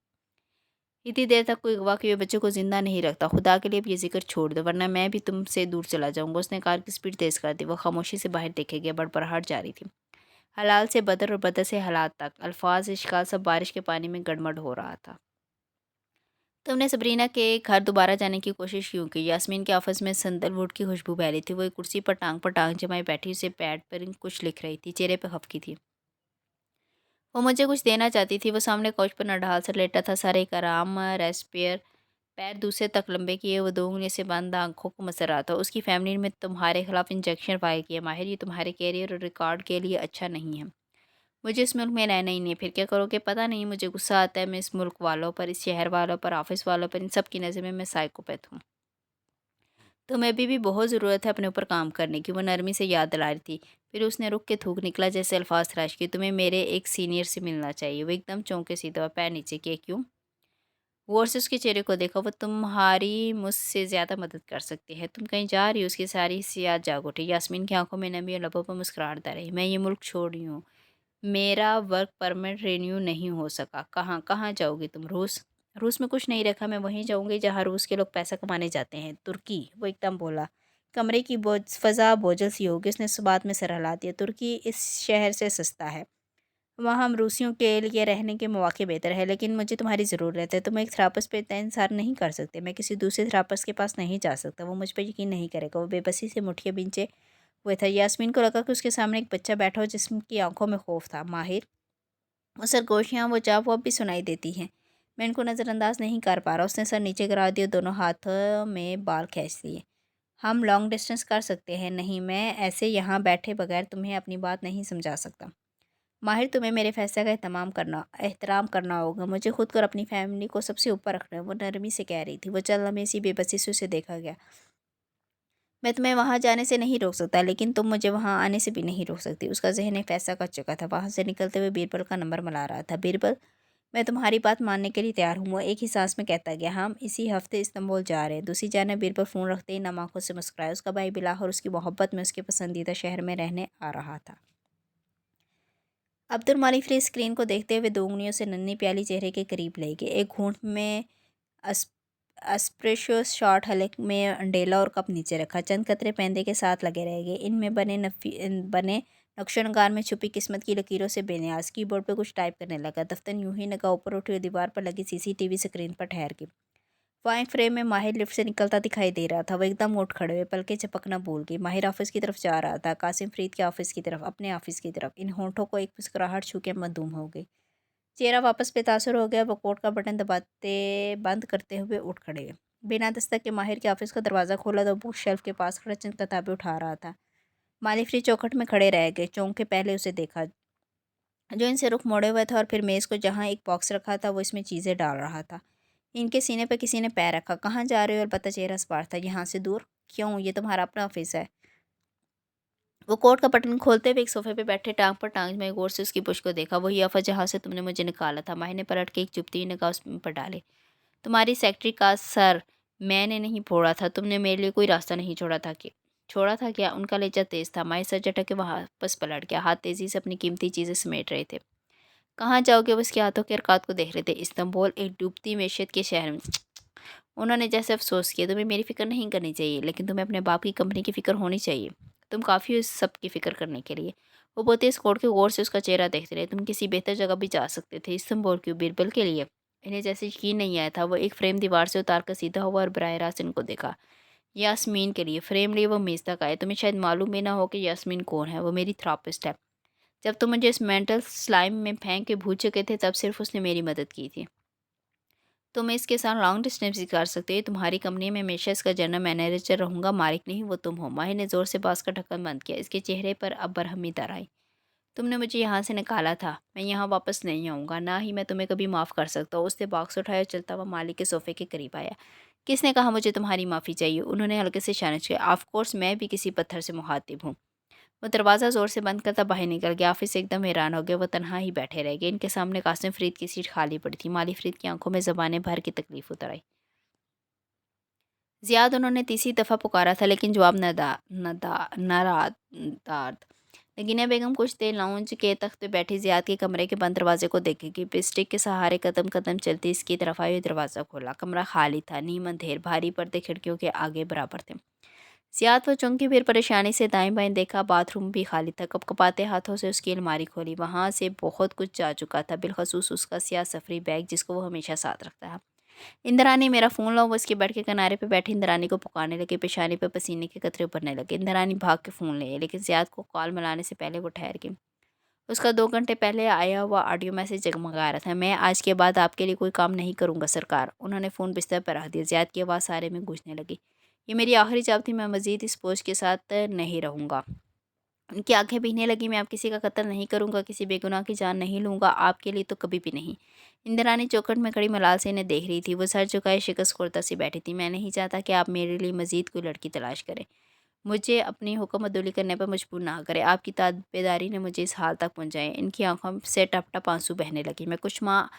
इतनी देर तक कोई अगवा किए बच्चों को जिंदा नहीं रखता। खुदा के लिए अब ये जिक्र छोड़ दो, वरना मैं भी तुमसे दूर चला जाऊंगा। उसने कार की स्पीड तेज कर दी। वो खामोशी से बाहर देखे गया। बड़बड़ाहट जारी थी। हलाल से बदर और बदर से हालात तक, अल्फाज इश्काल सब बारिश के पानी में गड़मड़ हो रहा था। तुमने सबरीना के घर दोबारा जाने की कोशिश क्यों की? यास्मीन के ऑफिस में सैंडलवुड की खुशबू फैली थी। वो एक कुर्सी पर टांग जमाई बैठी, उसे पैड पर कुछ लिख रही थी, चेहरे पर खफकी थी। वो मुझे कुछ देना चाहती थी। वो सामने काउच पर नढाल सा लेटा था, सारे एक आराम रेस्पियर, पैर दूसरे तक लंबे किए। वो 2 उंगली से बंद आंखों को मसर रहा था। उसकी फैमिली में तुम्हारे खिलाफ इंजेक्शन फाइल किया। माहिर, ये तुम्हारे कैरियर और रिकॉर्ड के लिए अच्छा नहीं है। मुझे इस मुल्क में रहना ही नहीं है। फिर क्या करोगे पता नहीं। मुझे गुस्सा आता है। मैं इस मुल्क वालों पर, इस शहर वालों पर, ऑफिस वालों पर, इन सब की नज़र में मैं साइकोपैथ हूँ। तुम्हें अभी भी बहुत ज़रूरत है अपने ऊपर काम करने की। वो नरमी से याद दिला रही थी। फिर उसने रुक के थूक निकला जैसे अल्फाज तराश किए। तुम्हें मेरे एक सीनियर से मिलना चाहिए। वो एकदम चौंके सीधा हुआ, पैर नीचे किए। क्यों? गौर से उसके चेहरे को देखा। वो तुम्हारी मुझसे ज़्यादा मदद कर सकती है। तुम कहीं जा रही हो? उसकी सारी हिस्सियात जाग उठी। यास्मीन की आंखों में नमी और लबों पर मुस्कुराहट रही। मैं ये मुल्क छोड़ रही हूँ। मेरा वर्क परमिट रिन्यू नहीं हो सका। कहाँ कहाँ जाओगी तुम? रूस? रूस में कुछ नहीं रखा। मैं वहीं जाऊंगी जहाँ रूस के लोग पैसा कमाने जाते हैं। तुर्की? वो एकदम बोला। कमरे की फ़ज़ा बोझल सी होगी। उसने इस बात में सर हिला दिया। तुर्की इस शहर से सस्ता है। वहाँ हम रूसियों के लिए रहने के मौके बेहतर है, लेकिन मुझे तुम्हारी ज़रूरत है। तुम एक थेरापिस्ट पे इतना इंतज़ार नहीं कर सकते। मैं किसी दूसरे थेरापिस्ट के पास नहीं जा सकता। वो मुझ पर यकीन नहीं करेगा। वो बेबसी से मुठियाँ बींचे हुए था। यास्मीन को लगा कि उसके सामने एक बच्चा बैठा हो जिसकी आंखों में खौफ था। माहिर, वो सरगोशियाँ, वो जा, वो अब भी सुनाई देती हैं। मैं इनको नज़रअंदाज नहीं कर पा रहा। उसने सर नीचे गिरा दिया, दोनों हाथों में बाल खींच लिए। हम लॉन्ग डिस्टेंस कर सकते हैं। नहीं, मैं ऐसे यहाँ बैठे बगैर तुम्हें अपनी बात नहीं समझा सकता। माहिर, तुम्हें मेरे फैसले का एहतराम करना होगा। मुझे खुद को और अपनी फैमिली को सबसे ऊपर रखना है। वो नरमी से कह रही थी। वो चल लम्बी सी बेबसी से उसे देखा गया। मैं तुम्हें वहाँ जाने से नहीं रोक सकता, लेकिन तुम मुझे वहाँ आने से भी नहीं रोक सकती। उसका जहन एक फैसला कर चुका था। वहाँ से निकलते हुए बीरबल का नंबर मिला रहा था। बीरबल, मैं तुम्हारी बात मानने के लिए तैयार हूँ। वो एक ही सांस में कहता गया। हम इसी हफ्ते इस्तांबुल जा रहे हैं। दूसरी जानब बीरबल फ़ोन रखते ही नम आंखों से मुस्कुराया। उसका भाई बिलाहर उसकी मोहब्बत में उसके पसंदीदा शहर में रहने आ रहा था। अब्दुल मालिक फिर स्क्रीन को देखते हुए 2 उंगलियों से नन्ही प्याली चेहरे के करीब ले गए। एक घूंट में अस एस्प्रेसो शॉट हलक में अंडेला और कप नीचे रखा। चंद कतरे पेंदे के साथ लगे रह गए। इनमें बने नक्शो नगार में छुपी किस्मत की लकीरों से बेनियाज। कीबोर्ड पे कुछ टाइप करने लगा। दफ्तर यूं ही निगाह ऊपर उठी और दीवार पर लगी सीसीटीवी स्क्रीन पर ठहर गई। फाइन फ्रेम में माहिर लिफ्ट से निकलता दिखाई दे रहा था। वो एकदम उठ खड़े हुए, पलके झपकना भूल गई। माहिर ऑफिस की तरफ जा रहा था, कासिम फरीद के ऑफिस की तरफ, अपने ऑफिस की तरफ। इन होंठों को एक मुस्कुराहट छू के मधूम हो गई। चेहरा वापस बेतासुर हो गया। वो कोट का बटन दबाते बंद करते हुए उठ खड़े। बिना दस्तक के माहिर के ऑफिस का दरवाज़ा खोला तो बुक शेल्फ के पास खड़ा चंद किताबें उठा रहा था। मालिक फ्री चौखट में खड़े रह गए। चौंक के पहले उसे देखा, जो इनसे रुख मोड़े हुए था, और फिर मेज़ को जहाँ एक बॉक्स रखा था वो इसमें चीज़ें डाल रहा था। इनके सीने पर किसी ने पैर रखा। कहाँ जा रहे हो? और पता चेहरा सपाट था। यहाँ से दूर। क्यों? ये तुम्हारा अपना ऑफिस है। वो कोट का बटन खोलते हुए एक सोफे पे बैठे टांग पर टांग में गौर से उसकी बुश को देखा। वही ऑफिस जहाँ से तुमने मुझे निकाला था। माही ने पलट के एक चुपती हुई निगाह उस पर डाले। तुम्हारी सेक्रेटरी का सर मैंने नहीं फोड़ा था। तुमने मेरे लिए कोई रास्ता नहीं छोड़ा था कि छोड़ा था क्या? उनका लहजा तेज था। माही सर झटक के वहाँ वापस पलट गया। हाथ तेजी से अपनी कीमती चीज़ें समेट रहे थे। कहाँ जाओगे? वो उसके हाथों के हरकत को देख रहे थे। इस्तांबुल, एक डूबती मैशत के शहर में। उन्होंने जैसे अफसोस किया। तुम्हें मेरी फ़िक्र नहीं करनी चाहिए, लेकिन तुम्हें अपने बाप की कंपनी की फ़िक्र होनी चाहिए। तुम काफ़ी हो इस सब की फ़िक्र करने के लिए। वो पोते इस कोड के गौर से उसका चेहरा देखते रहे। तुम किसी बेहतर जगह भी जा सकते थे। इस्तंबुल क्यों? बीरबल के लिए? इन्हें जैसे यकीन नहीं आया था। वो एक फ्रेम दीवार से उतार कर सीधा हुआ और बराह रास्त इनको देखा। यास्मीन के लिए। फ्रेम लिए वो मेज़ तक आए। तुम्हें शायद मालूम भी ना हो कि यास्मीन कौन है। वो मेरी थेरेपिस्ट है। जब तुम मुझे इस मेंटल स्लाइम में फेंक के भूल चुके थे तब सिर्फ उसने मेरी मदद की थी। तो मैं इसके साथ लॉन्ग डिस्टेंस भी कर सकती है। तुम्हारी कंपनी में हमेशा इसका जनरल मैनेजर रहूँगा, मालिक नहीं, वो तुम हो। माहिर ने ज़ोर से बांस का ढक्कन बंद किया। इसके चेहरे पर अब बरहमी तर आई। तुमने मुझे यहाँ से निकाला था, मैं यहाँ वापस नहीं आऊँगा, ना ही मैं तुम्हें कभी माफ़ कर सकता हूँ। उसने बॉक्स उठाया और चलता हुआ मालिक के सोफे के करीब आया। किसने कहा मुझे तुम्हारी माफ़ी चाहिए? उन्होंने हल्के से इशारा किया। ऑफ कोर्स मैं भी किसी पत्थर से मुखातिब हूँ। वो दरवाज़ा ज़ोर से बंद करता बाहर निकल गया। ऑफिस एकदम हैरान हो गया। वो तन्हा ही बैठे रह गए। इनके सामने कासिम फ़रीद की सीट खाली पड़ी थी। माली फ़रीद की आंखों में ज़बान भर की तकलीफ़ उतर आई। ज़ियाद उन्होंने तीसरी दफ़ा पुकारा था लेकिन जवाब नारादार। नगीना बेगम कुछ देर लाउंज के तख्त पे बैठी ज़ियाद के कमरे के बंद दरवाजे को देखेगी। पिस्टिक के सहारे कदम कदम चलती इसकी तरफ आई। दरवाज़ा खोला। कमरा खाली था। नीम अंधेर। भारी पर्दे खिड़कियों के आगे बराबर थे। ज़ियाद वो चौंकी, फिर परेशानी से दाएं बाएं देखा। बाथरूम भी खाली था। कपकपाते हाथों से उसकी अलमारी खोली। वहाँ से बहुत कुछ जा चुका था, बिलखसूस उसका स्याह सफरी बैग जिसको वो हमेशा साथ रखता है। इंद्रानी, मेरा फ़ोन लो। वो उसके बेड के किनारे पे बैठी इंद्रानी को पुकारने लगी। पेशानी पे पसीने के कतरे उभरने लगे। इंद्रानी भाग के फ़ोन ले आई, लेकिन ज़ियाद को कॉल मिलाने से पहले वो ठहर गई। उसका 2 घंटे पहले आया हुआ ऑडियो मैसेज जगमगा रहा था। मैं आज के बाद आपके लिए कोई काम नहीं करूँगा सरकार। उन्होंने फ़ोन बिस्तर पर रख दिया। ज़ियाद की आवाज़ सारे में गूंजने लगी। ये मेरी आखिरी जॉब थी। मैं मज़ीद इस बोझ के साथ नहीं रहूँगा। उनकी आंखें भीगने लगी। मैं अब किसी का कत्ल नहीं करूँगा, किसी बेगुनाह की जान नहीं लूँगा, आपके लिए तो कभी भी नहीं। इंद्रानी चौखट में खड़ी मलाल से इन्हें देख रही थी। वो सर झुकाए शिकस्त कुर्ता से बैठी थी। मैं नहीं चाहता कि आप मेरे लिए मज़ीद कोई लड़की तलाश करें। मुझे अपनी हुक्म अदुली करने पर मजबूर ना करें। आपकी ताबेदारी ने मुझे इस हाल तक पहुँचाया। इनकी आंखों से टप टप आंसू बहने लगे। मैं कुछ माँ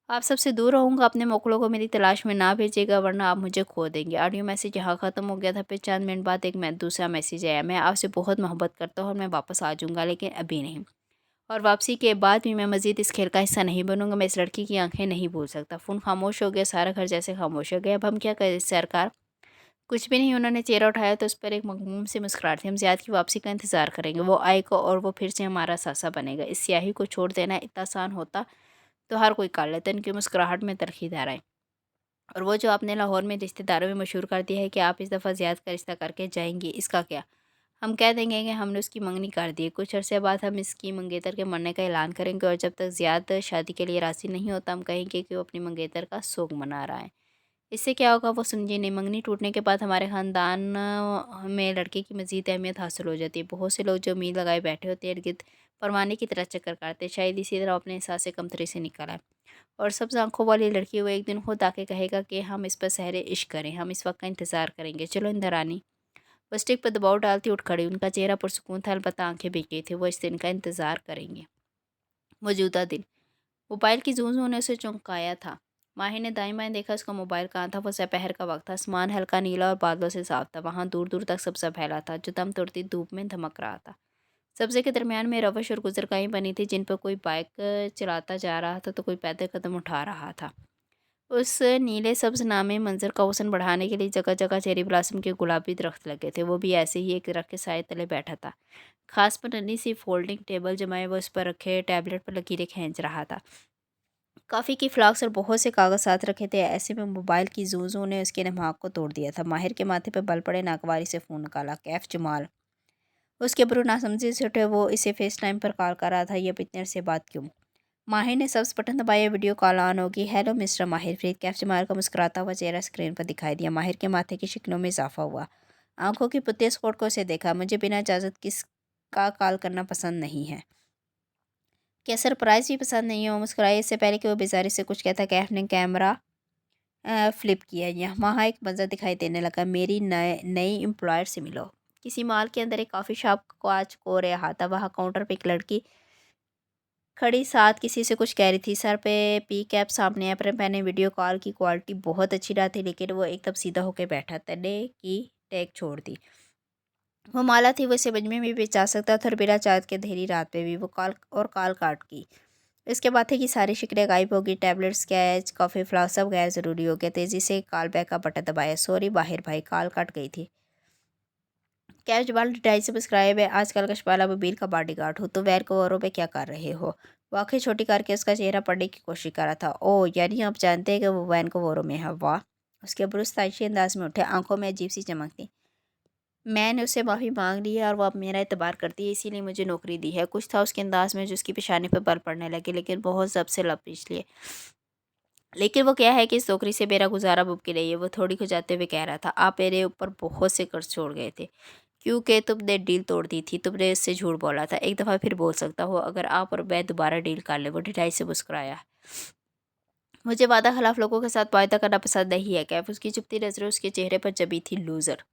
आप सबसे दूर रहूँगा। अपने मोकलों को मेरी तलाश में ना भेजिएगा वरना आप मुझे खो देंगे। ऑडियो मैसेज यहाँ ख़त्म हो गया था। फिर चंद मिनट बाद एक दूसरा मैसेज आया। मैं आपसे बहुत मोहब्बत करता हूँ और मैं वापस आ जाऊँगा, लेकिन अभी नहीं। और वापसी के बाद भी मैं मज़ीद इस खेल का हिस्सा नहीं बनूँगा। मैं इस लड़की की आंखें नहीं भूल सकता। फ़ोन खामोश हो गया। सारा घर जैसे खामोश हो गया। अब हम क्या करें सरकार? कुछ भी नहीं। उन्होंने चेहरा उठाया तो उस पर एक मगमूम से मुस्कुराहट थी। हम ज़ियाद की वापसी का इंतज़ार करेंगे। वो आएगा और वो फिर से हमारा सासा बनेगा। इस स्याही को छोड़ देना इतना आसान होता तो हर कोई कर लेता। इनकी मुस्कुराहट में तलखी धार आई। और वो जो आपने लाहौर में रिश्तेदारों में मशहूर कर दिया है कि आप इस दफ़ा ज़ियाद का रिश्ता करके जाएंगी, इसका क्या? हम कह देंगे कि हमने उसकी मंगनी कर दी है। कुछ अरसे बाद हम इसकी मंगेतर के मरने का ऐलान करेंगे और जब तक ज़ियाद शादी के लिए राज़ी नहीं होता हम कहेंगे कि वो अपनी मंगेतर का सोग मना रहा है। इससे क्या होगा वो समझिए नहीं। मंगनी टूटने के बाद हमारे ख़ानदान में लड़के की मज़ीद अहमियत हासिल हो जाती है। बहुत से लोग जो उम्मीद लगाए बैठे होते हैं इर्द-गिर्द परवाने की तरह चक्कर काटते हैं। शायद इसी तरह अपने एहसास से कमतरी से निकल आए। और सब्ज़ आँखों वाली लड़की वो एक दिन खुद आके कहेगा कि हम इस पर सहरे इश्क करें। हम इस वक्त का इंतज़ार करेंगे। चलो इंद्रानी। वो स्टिक पर दबाव डालती उठ खड़ी। उनका चेहरा पुरसुकून था, अलबत्ता आंखें भीग गई थी। वो इस दिन का इंतज़ार करेंगे। मौजूदा दिन। मोबाइल की जूं ने उसे चौंकाया था। माहिर ने दाएं बाएं देखा। उसका मोबाइल कहाँ था? वो दोपहर का वक्त था। आसमान हल्का नीला और बादलों से साफ था। वहाँ दूर दूर तक सब्ज़ा फैला था जो दम तोड़ती धूप में धमक रहा था। सब्ज़े के दरमियान में रवश और गुजरगाहें बनी थी जिन पर कोई बाइक चलाता जा रहा था तो कोई पैदल कदम उठा रहा था। उस नीले सब्ज़ नामे मंज़र का हुस्न बढ़ाने के लिए जगह जगह चेरी ब्लॉसम के गुलाबी दरख्त लगे थे। वो भी ऐसे ही एक दरख्त के साए तले बैठा था। खास पर नन्ही सी फोल्डिंग टेबल जमाए वो उस पर रखे टैबलेट पर लकीरें खींच रहा था। कॉफ़ी की फ्लास्क और बहुत से कागज़ साथ रखे थे। ऐसे में मोबाइल की जूं ने उसके दिमाग को तोड़ दिया था। माहिर के माथे पर बल पड़े। नागवारी से फ़ोन निकाला। कैफ जमाल। उसके बरू नासमझी से उठे। वो इसे फेस टाइम पर कॉल कर रहा था। ये इतने से बात क्यों? माहिर ने सब्ज़ बटन दबाया। वीडियो कॉल ऑन होगी। हेलो मिस्टर माहिर। फरीद कैफ जमाल का मुस्कुराता हुआ चेहरा स्क्रीन पर दिखाई दिया। माहिर के माथे की शिकनों में इजाफा हुआ। आंखों की पुतली स्कोट को उसे देखा। मुझे बिना इजाज़त किसका कॉल करना पसंद नहीं है। क्या सरप्राइज़ भी पसंद नहीं है? वो मुस्कुराई। इससे पहले कि वो बेजारी से कुछ कहता कैफ ने कैमरा फ्लिप किया। यहाँ वहाँ एक मंजर दिखाई देने लगा। मेरी नए नई एम्प्लॉयर से मिलो। किसी मॉल के अंदर एक कॉफ़ी शॉप को आज को रहा था। वहाँ काउंटर पे एक लड़की खड़ी साथ किसी से कुछ कह रही थी। सर पे पी कैप, सामने एप्रन पहने। वीडियो कॉल की क्वालिटी बहुत अच्छी रहा थी लेकिन वो एकदम सीधा होकर बैठा। तने की टेक छोड़ दी। वो माला थी। वो इसे बजमे में भी बेचा सकता था और बिना चाहत के अंधेरी रात पे भी। वो कॉल काट की। इसके बाद थे कि सारी शिकलें गायब होगी। टैबलेट, स्केच, कॉफ़ी फ्लास्क सब गैर ज़रूरी हो गया। तेज़ी से कॉल बैक का बटन दबाया। सॉरी बाहिर भाई, कॉल कट गई थी। कैश जमाल 250 सब्सक्राइब है। आजकल का शपाला बबीर का बॉडीगार्ड हो तो वैर को औरों पे क्या कर रहे हो। वाकई छोटी करके उसका चेहरा पढ़ने की कोशिश कर रहा था। ओ यानी आप जानते हैं कि वो वैन को वोरों में है। वाह। उसके ब्रुस ताइशी अंदाज में उठे, आंखों में अजीब सी चमक थी। मैंने उससे माफ़ी मांग ली है और वो अब मेरा एतबार करती है, इसीलिए मुझे नौकरी दी है। कुछ था उसके अंदाज में जो उसकी पेशानी पर बल पड़ने लगे, लेकिन बहुत जब से लब लिए। लेकिन वो क्या है कि इस नौकरी से मेरा गुजारा मुमकिन नहीं है। वो थोड़ी को जाते हुए कह रहा था, आप मेरे ऊपर बहुत से कर्ज छोड़ गए थे क्योंकि तुमने डील तोड़ दी थी। तुमने इससे झूठ बोला था। एक दफ़ा फिर बोल सकता हो अगर आप और मैं दोबारा डील कर ले। वो ढिठाई से मुस्कुराया। मुझे वादा खिलाफ लोगों के साथ वायदा करना पसंद नहीं है कैफ। उसकी चुपती नजरें उसके चेहरे पर जमी थी। Loser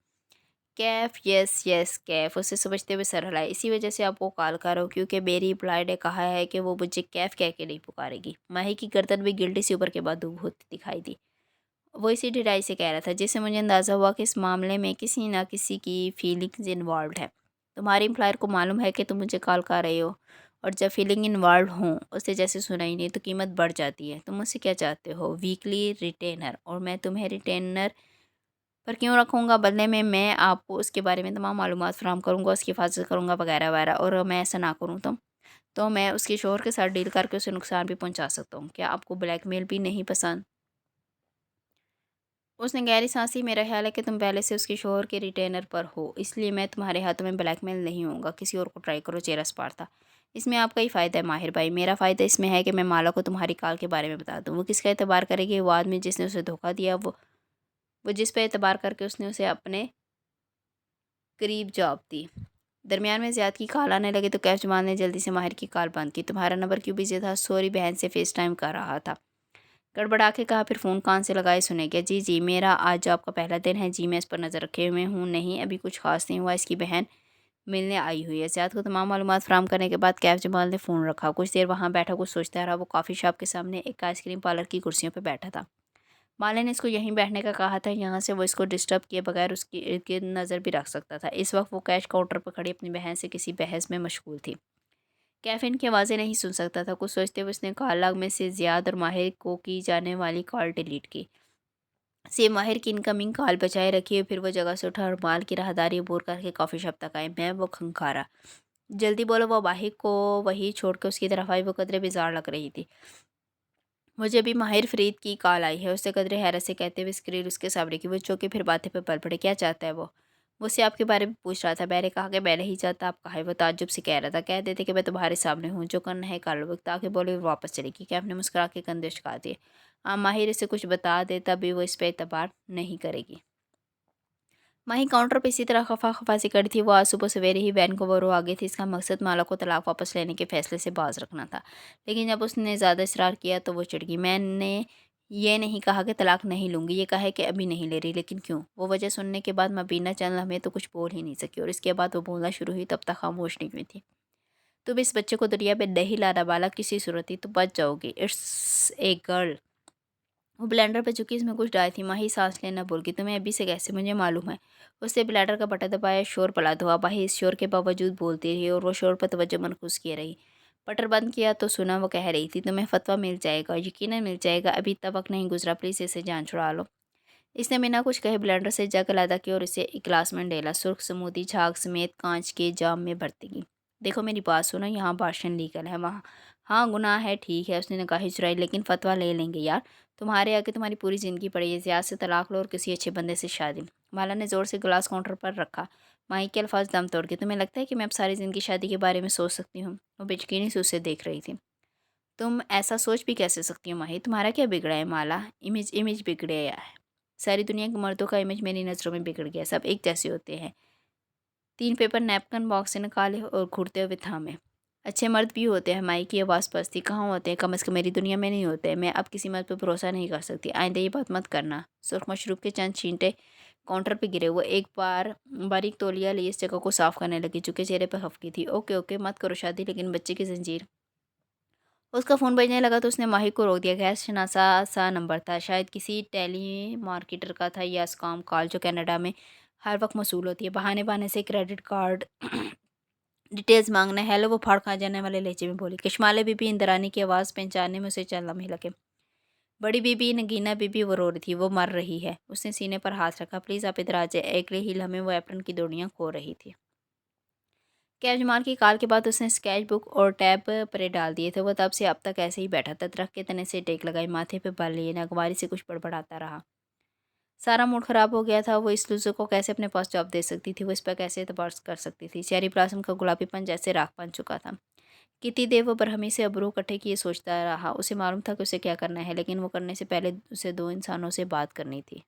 Kaif. Yes yes Kaif. उसे समझते हुए सर हिलाए। इसी वजह से आपको कॉल कर रहा हूँ क्योंकि मेरी एम्प्लॉय ने कहा है कि वो मुझे कैफ कह के नहीं पुकारेगी। माही की गर्दन में गिल्टी सी ऊपर के बाद डूब होती दिखाई दी। वो इसी ढिठाई से कह रहा था जिससे मुझे अंदाज़ा हुआ कि इस मामले में किसी ना किसी की फीलिंग्स इन्वॉल्व है। तुम्हारे एम्प्लॉयर को मालूम है कि तुम मुझे कॉल कर रहे हो, और जब फीलिंग इन्वॉल्व हों उसे जैसे सुना ही नहीं तो कीमत बढ़ जाती है। तुम मुझसे क्या चाहते हो? Weekly retainer. और मैं तुम्हें रिटेनर पर क्यों रखूँगा? बदले में मैं आपको उसके बारे में तमाम मालूमात फराहम करूँगा, उसकी हिफाजत करूँगा वगैरह वगैरह। और मैं ऐसा ना करूँ तो मैं उसके शोहर के साथ डील करके उसे नुकसान भी पहुँचा सकता हूँ। क्या आपको ब्लैकमेल भी नहीं पसंद? उसने गहरी सांस ली। मेरा ख्याल है कि तुम पहले से उसके शोहर के रिटेनर पर हो, इसलिए मैं तुम्हारे हाथों में ब्लैकमेल नहीं होऊंगा। किसी और को ट्राई करो। चेहरा स्पार्था। इसमें आपका ही फ़ायदा है माहिर भाई। मेरा फ़ायदा इसमें है कि मैं माला को तुम्हारी कॉल के बारे में बता दूँ। वो किसका एतबार करेगी? वो आदमी जिसने उसे धोखा दिया। वो जिस पर एतबार करके उसने उसे अपने करीब जॉब दी। दरमियान में ज़ियाद की कॉल आने लगी तो कैफ जमाल ने जल्दी से माहिर की कॉल बंद की। तुम्हारा नंबर क्यों बिजी था? सॉरी, बहन से फेस टाइम कर रहा था। गड़बड़ा के कहा। फिर फ़ोन कान से लगाए सुने क्या? जी जी, मेरा आज जॉब का पहला दिन है। जी मैं इस पर नज़र रखे हुए हूँ। नहीं अभी कुछ खास नहीं हुआ। इसकी बहन मिलने आई हुई है। ज़ियाद को तमाम मालूमात फराहम करने के बाद कैफ जमाल ने फ़ोन रखा। कुछ देर वहाँ बैठा कुछ सोचता रहा। वो कॉफ़ी शॉप के सामने एक आइसक्रीम पार्लर की कुर्सियों पर बैठा था। माले ने इसको यहीं बैठने का कहा था। यहाँ से वो इसको डिस्टर्ब किए बगैर उसकी इर्द गिर्द नज़र भी रख सकता था। इस वक्त वो कैश काउंटर पर खड़ी अपनी बहन से किसी बहस में मशगूल थी। कैफीन की आवाज़ें नहीं सुन सकता था। कुछ सोचते हुए उसने कॉल लॉग में से ज़ियाद और माहिर को की जाने वाली कॉल डिलीट की। से माहिर की इनकमिंग कॉल बचाए रखी। फिर वो जगह से उठा और माल की राहदारी अबूर करके कॉफ़ी शॉप तक आए। मैं वो खंखारा। जल्दी बोलो। वो माहिर को वही छोड़ के उसकी तरफ आई। वो कदरे बेजार लग रही थी। मुझे अभी माहिर फरीद की कॉल आई है। उससे कदरे हैरत से कहते हुए स्क्रीन उसके सामने की। वो चौके फिर बातें पे पल पड़े। क्या चाहता है वो? मुझसे आपके बारे में पूछ रहा था। मैंने कहा कि मैं नहीं चाहता। आप कहा है? वो ताज्जुब से कह रहा था। कह देते कि मैं तुम्हारे सामने हूँ, जो करना है कर लो। ताकि बोले वो वापस चलेगी। क्या आपने मुस्कुरा के कंधे उचका दिए। हाँ, माहिर इसे कुछ बता दे तभी वो इस पर एतबार नहीं करेगी। माही काउंटर पे इसी तरह खफा खफा सी खड़ी थी। वो आज सुबह सवेरे ही वैन को वो आ गई थी। इसका मकसद माला को तलाक वापस लेने के फैसले से बाज रखना था। लेकिन जब उसने ज़्यादा इसरार किया तो वो चिढ़ गई। मैंने ये नहीं कहा कि तलाक नहीं लूँगी, ये कहा है कि अभी नहीं ले रही। लेकिन क्यों? वो वजह सुनने के बाद मबीना चंद हमें तो कुछ बोल ही नहीं सकी, और इसके बाद वो बोलना शुरू हुई तब तक खामोश नहीं हुई थी। तुम इस बच्चे को दुनिया में नहीं लाना वाला किसी सूरत ही तो बच जाओगी। It's a girl. वो ब्लेंडर पे चुकी इसमें कुछ डाली थी। माही सांस लेना भूल गई। तुम्हें अभी से कैसे? मुझे मालूम है। उसने ब्लेंडर का बटन दबाया। शोर पड़ा धोआ। माही इस शोर के बावजूद बोलती रही और वो शोर पर तवज्जो मरकूज किए रही। बटर बंद किया तो सुना वो कह रही थी, तुम्हें फतवा मिल जाएगा, यकीनन मिल जाएगा। अभी तक वक्त नहीं गुजरा, प्लीज़ इसे जान छुड़ा लो। इसने बिना कुछ कहे ब्लेंडर से जग अलहदा किया और इसे एक गिलास में डेला। सुर्ख समूदी झाग समेत कांच के जाम में भरती गई। देखो मेरी बात सुनो, यहाँ भाषण लीगल है, वहाँ हाँ गुनाह है। ठीक है, उसने निगाहें चुराई। लेकिन फतवा ले लेंगे यार। तुम्हारे आगे तुम्हारी पूरी ज़िंदगी पड़ी है। ज़ियाद से तलाक लो और किसी अच्छे बंदे से शादी। माला ने ज़ोर से गिलास काउंटर पर रखा। माही के अल्फाज दम तोड़ के। तुम्हें लगता है कि मैं अब सारी ज़िंदगी शादी के बारे में सोच सकती हूँ? वो बेयकीनी से उसे देख रही थी। तुम ऐसा सोच भी कैसे सकती हो माही? तुम्हारा क्या बिगड़ा है माला? इमेज इमेज बिगड़े है। सारी दुनिया के मर्दों का इमेज मेरी नज़रों में बिगड़ गया। सब एक जैसे होते हैं। 3 पेपर नैपकिन बॉक्स से निकाले और घूरते हुए थामे। अच्छे मर्द भी होते हैं। माई की आवाज़ पस्ती। कहाँ होते हैं? कम अज़ कम मेरी दुनिया में नहीं होते। मैं अब किसी मर्द पर भरोसा नहीं कर सकती। आइंदा ये बात मत करना। सुर्ख मशरूब के चंद छींटे काउंटर पे गिरे। वो एक बार बारीक तौलिया लिए इस जगह को साफ करने लगी चूँकि चेहरे पर खफकी थी। ओके ओके, मत करो शादी, लेकिन बच्चे की जंजीर। उसका फ़ोन बजने लगा तो उसने माही को रोक दिया। गैर शनासा सा नंबर था। शायद किसी टेली मार्केटर का था या स्काम कॉल जो कनाडा में हर वक्त मौसूल होती है। बहाने बहाने से क्रेडिट कार्ड डिटेल्स मांगना। हेलो, वो फाड़ खा जाने वाले लहजे में बोली। कश्माले बीबी इंद्रानी की आवाज़ पहचानने में उसे चंद लम्हे लगे। बड़ी बीबी नगीना बीबी वो रो रही थी, वो मर रही है। उसने सीने पर हाथ रखा। प्लीज़ आप इधर आ जाए। अगले ही लम्हे वो एप्रन की डोरियां खो रही थी। कैबजमान की कॉल के बाद उसने स्केच बुक और टैब परे डाल दिए थे। वो तब से अब तक ऐसे ही बैठा था, दरख्त के तने से टेक लगाई, माथे पे बाल लिए, नागवारी से कुछ बड़बड़ाता रहा। सारा मूड ख़राब हो गया था। वो इस लूज़र को कैसे अपने पास जॉब दे सकती थी, वो इस पर कैसे एतबार कर सकती थी। चेरी ब्लॉसम का गुलाबीपन जैसे राख बन चुका था। कितनी देर वो बरहमी से अबरू इकट्ठे किए सोचता रहा। उसे मालूम था कि उसे क्या करना है, लेकिन वो करने से पहले उसे दो इंसानों से बात करनी थी।